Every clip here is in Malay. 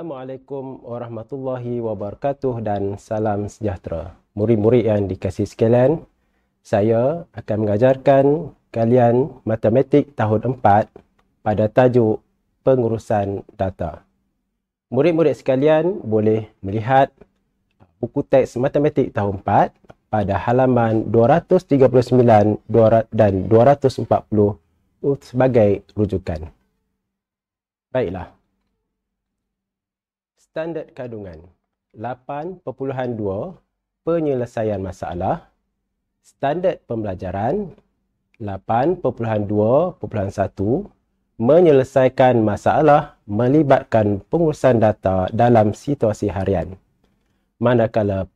Assalamualaikum warahmatullahi wabarakatuh dan salam sejahtera. Murid-murid yang dikasihi sekalian, saya akan mengajarkan kalian matematik tahun 4 pada tajuk pengurusan data. Murid-murid sekalian boleh melihat buku teks matematik tahun 4 pada halaman 239 dan 240 sebagai rujukan. Baiklah. Standard kandungan 8.2 penyelesaian masalah. Standard pembelajaran 8.2.1 menyelesaikan masalah melibatkan pengurusan data dalam situasi harian. Manakala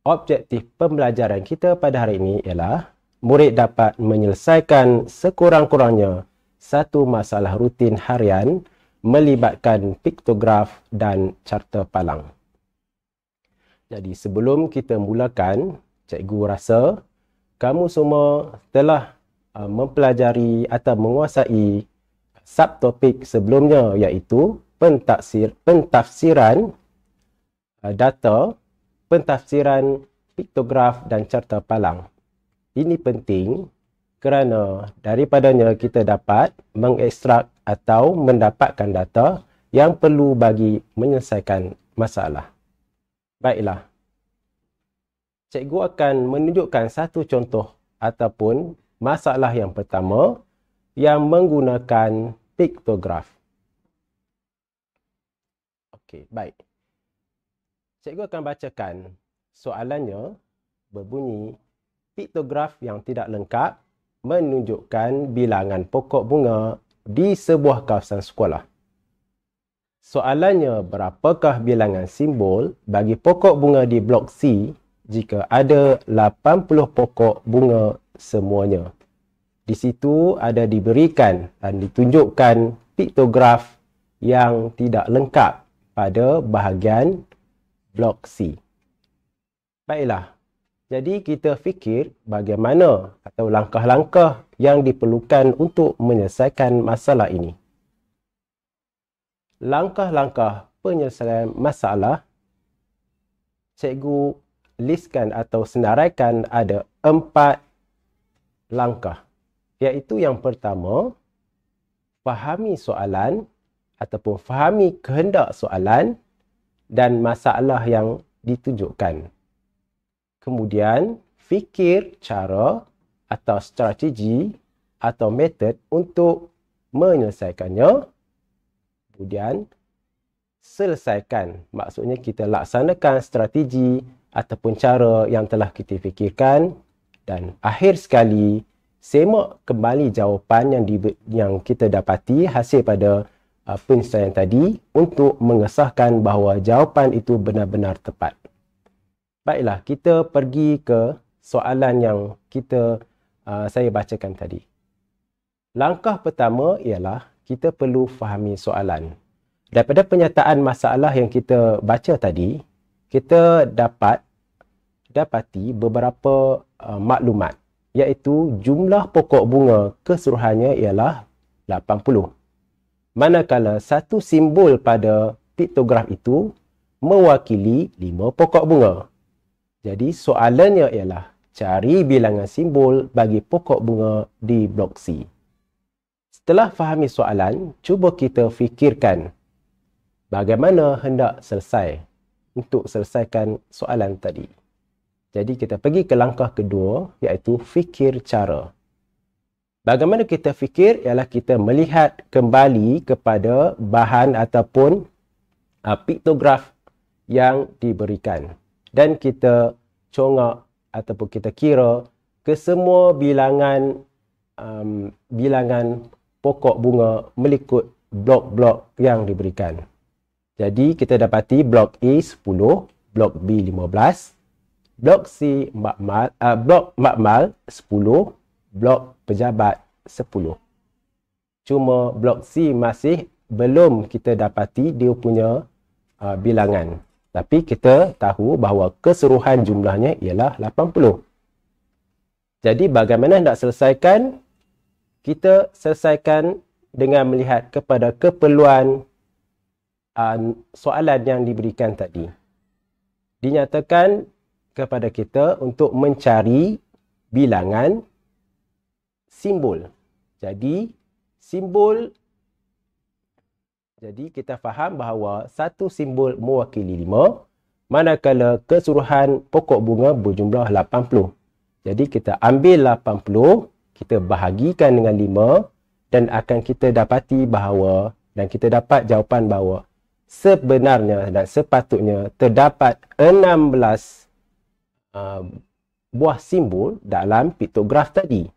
objektif pembelajaran kita pada hari ini ialah murid dapat menyelesaikan sekurang-kurangnya satu masalah rutin harian melibatkan piktograf dan carta palang. Jadi sebelum kita mulakan, cikgu rasa kamu semua telah mempelajari atau menguasai subtopik sebelumnya, iaitu pentafsiran data, pentafsiran piktograf dan carta palang. Ini penting kerana daripadanya kita dapat mengekstrak atau mendapatkan data yang perlu bagi menyelesaikan masalah. Baiklah. Cikgu akan menunjukkan satu contoh ataupun masalah yang pertama yang menggunakan piktograf. Okey, baik. Cikgu akan bacakan soalannya berbunyi, piktograf yang tidak lengkap menunjukkan bilangan pokok bunga di sebuah kawasan sekolah. Soalannya, berapakah bilangan simbol bagi pokok bunga di blok C jika ada 80 pokok bunga semuanya? Di situ ada diberikan dan ditunjukkan piktograf yang tidak lengkap pada bahagian blok C. Baiklah. Jadi kita fikir bagaimana atau langkah-langkah yang diperlukan untuk menyelesaikan masalah ini. Langkah-langkah penyelesaian masalah, cikgu listkan atau senaraikan ada 4 langkah. Iaitu yang pertama, fahami soalan ataupun fahami kehendak soalan dan masalah yang ditunjukkan. Kemudian, fikir cara atau strategi atau metod untuk menyelesaikannya. Kemudian, selesaikan. Maksudnya kita laksanakan strategi ataupun cara yang telah kita fikirkan. Dan akhir sekali, semak kembali jawapan yang kita dapati hasil pada penyelesaian tadi untuk mengesahkan bahawa jawapan itu benar-benar tepat. Baiklah, kita pergi ke soalan yang saya bacakan tadi. Langkah pertama ialah kita perlu fahami soalan. Daripada penyataan masalah yang kita baca tadi, kita dapati beberapa maklumat, iaitu jumlah pokok bunga keseluruhannya ialah 80. Manakala satu simbol pada piktograf itu mewakili 5 pokok bunga. Jadi soalannya ialah cari bilangan simbol bagi pokok bunga di blok C. Setelah fahami soalan, cuba kita fikirkan bagaimana hendak selesai untuk selesaikan soalan tadi. Jadi kita pergi ke langkah kedua, iaitu fikir cara. Bagaimana kita fikir ialah kita melihat kembali kepada bahan ataupun piktograf yang diberikan. Dan kita congak ataupun kita kira ke semua bilangan pokok bunga mengikut blok-blok yang diberikan. Jadi kita dapati blok A 10, blok B 15, blok C blok makmal 10, blok pejabat 10. Cuma blok C masih belum kita dapati dia punya bilangan. Tapi kita tahu bahawa keseluruhan jumlahnya ialah 80. Jadi bagaimana hendak selesaikan? Kita selesaikan dengan melihat kepada keperluan soalan yang diberikan tadi. Dinyatakan kepada kita untuk mencari bilangan simbol. Jadi kita faham bahawa satu simbol mewakili 5, manakala keseluruhan pokok bunga berjumlah 80. Jadi kita ambil 80, kita bahagikan dengan 5 dan akan kita dapati bahawa, dan kita dapat jawapan bahawa sebenarnya dan sepatutnya terdapat 16 buah simbol dalam piktograf tadi.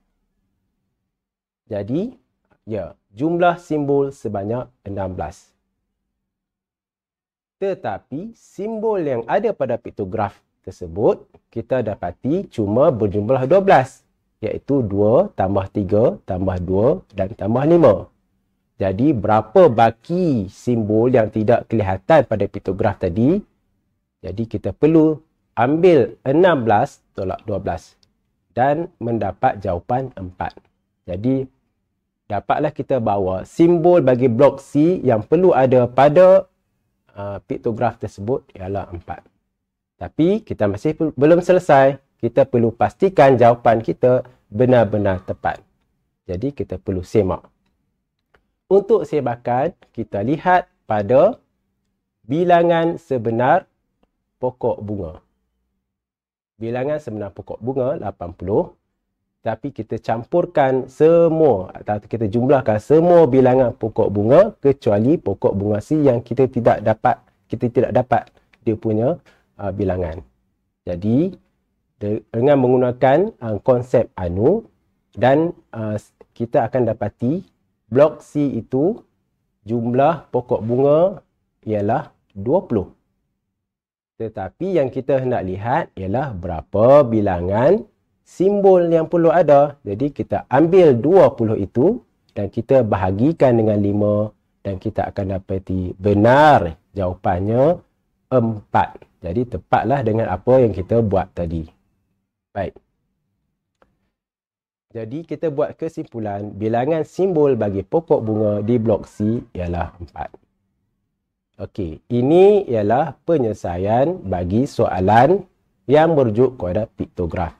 Jadi, ya, jumlah simbol sebanyak 16. Tetapi, simbol yang ada pada piktograf tersebut, kita dapati cuma berjumlah 12. Iaitu 2 tambah 3 tambah 2 dan tambah 5. Jadi, berapa baki simbol yang tidak kelihatan pada piktograf tadi? Jadi, kita perlu ambil 16 tolak 12 dan mendapat jawapan 4. Jadi, dapatlah kita bahawa simbol bagi blok C yang perlu ada pada piktograf tersebut ialah 4. Tapi, kita masih belum selesai. Kita perlu pastikan jawapan kita benar-benar tepat. Jadi, kita perlu semak. Untuk sebakan, kita lihat pada bilangan sebenar pokok bunga. Bilangan sebenar pokok bunga 80. Tapi kita campurkan semua atau kita jumlahkan semua bilangan pokok bunga kecuali pokok bunga C yang kita tidak dapat dia punya bilangan. Jadi dengan menggunakan konsep ANU dan kita akan dapati blok C itu jumlah pokok bunga ialah 20. Tetapi yang kita hendak lihat ialah berapa bilangan simbol yang perlu ada. Jadi kita ambil 20 itu dan kita bahagikan dengan 5 dan kita akan dapati benar jawapannya 4. Jadi tepatlah dengan apa yang kita buat tadi. Baik. Jadi kita buat kesimpulan bilangan simbol bagi pokok bunga di blok C ialah 4. Okey, ini ialah penyelesaian bagi soalan yang merujuk kepada piktograf.